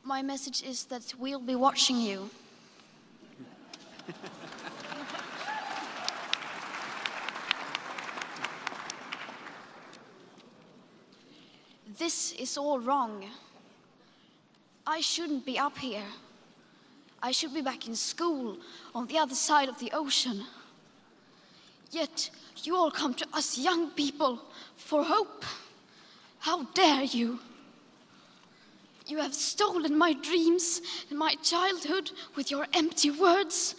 My message is that we'll be watching you. This is all wrong. I shouldn't be up here. I should be back in school on the other side of the ocean. Yet you all come to us young people for hope. How dare you? You have stolen my dreams and my childhood with your empty words,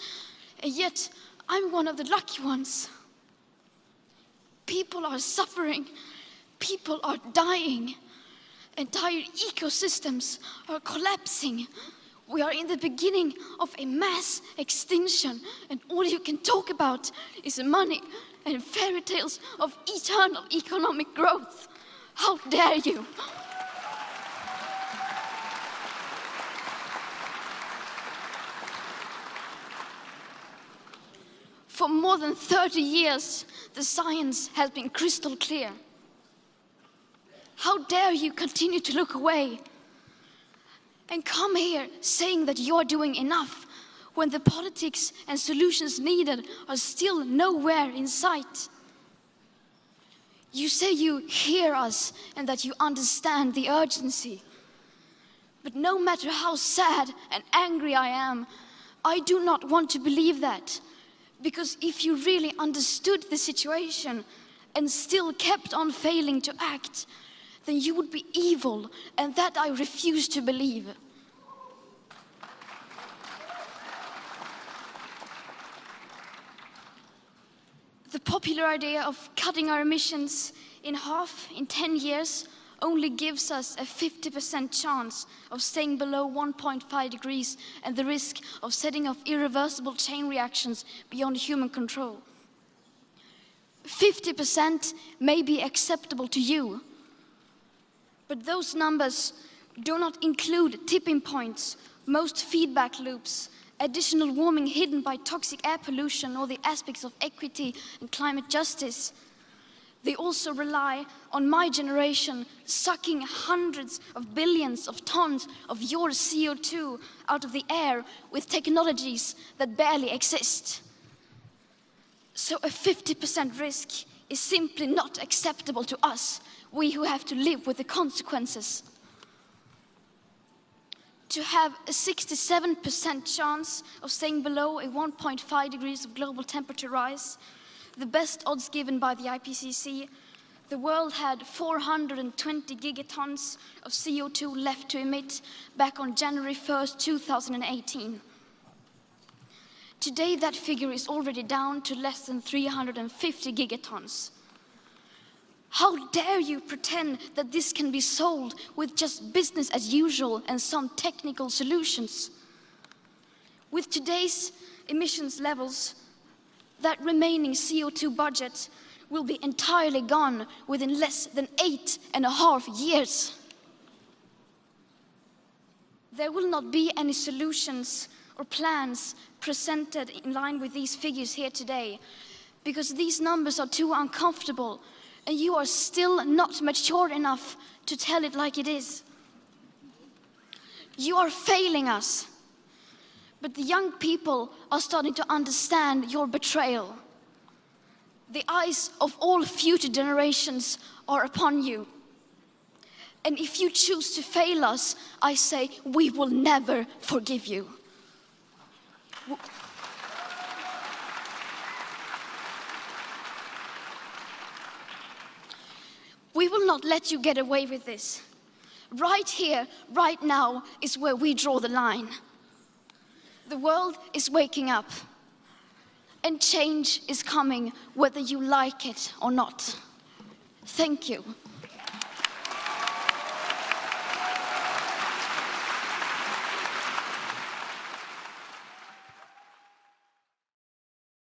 and yet I'm one of the lucky ones. People are suffering, people are dying, entire ecosystems are collapsing. We are in the beginning of a mass extinction, and all you can talk about is money and fairy tales of eternal economic growth. How dare you? For more than 30 years, the science has been crystal clear. How dare you continue to look away and come here saying that you're doing enough when the politics and solutions needed are still nowhere in sight? You say you hear us and that you understand the urgency. But no matter how sad and angry I am, I do not want to believe that. Because if you really understood the situation and still kept on failing to act, then you would be evil, and that I refuse to believe. The popular idea of cutting our emissions in half in 10 years only gives us a 50% chance of staying below 1.5 degrees and the risk of setting off irreversible chain reactions beyond human control. 50% may be acceptable to you, but those numbers do not include tipping points, most feedback loops, additional warming hidden by toxic air pollution, or the aspects of equity and climate justice. They also rely on my generation sucking hundreds of billions of tons of your CO2 out of the air with technologies that barely exist. So a 50% risk is simply not acceptable to us, we who have to live with the consequences. To have a 67% chance of staying below a 1.5 degrees of global temperature rise, the best odds given by the IPCC, the world had 420 gigatons of CO2 left to emit back on January 1st, 2018. Today, that figure is already down to less than 350 gigatons. How dare you pretend that this can be solved with just business as usual and some technical solutions? With today's emissions levels, that remaining CO2 budget will be entirely gone within less than 8.5 years. There will not be any solutions or plans presented in line with these figures here today, because these numbers are too uncomfortable and you are still not mature enough to tell it like it is. You are failing us. But the young people are starting to understand your betrayal. The eyes of all future generations are upon you. And if you choose to fail us, I say we will never forgive you. We will not let you get away with this. Right here, right now, is where we draw the line. The world is waking up, and change is coming whether you like it or not. Thank you.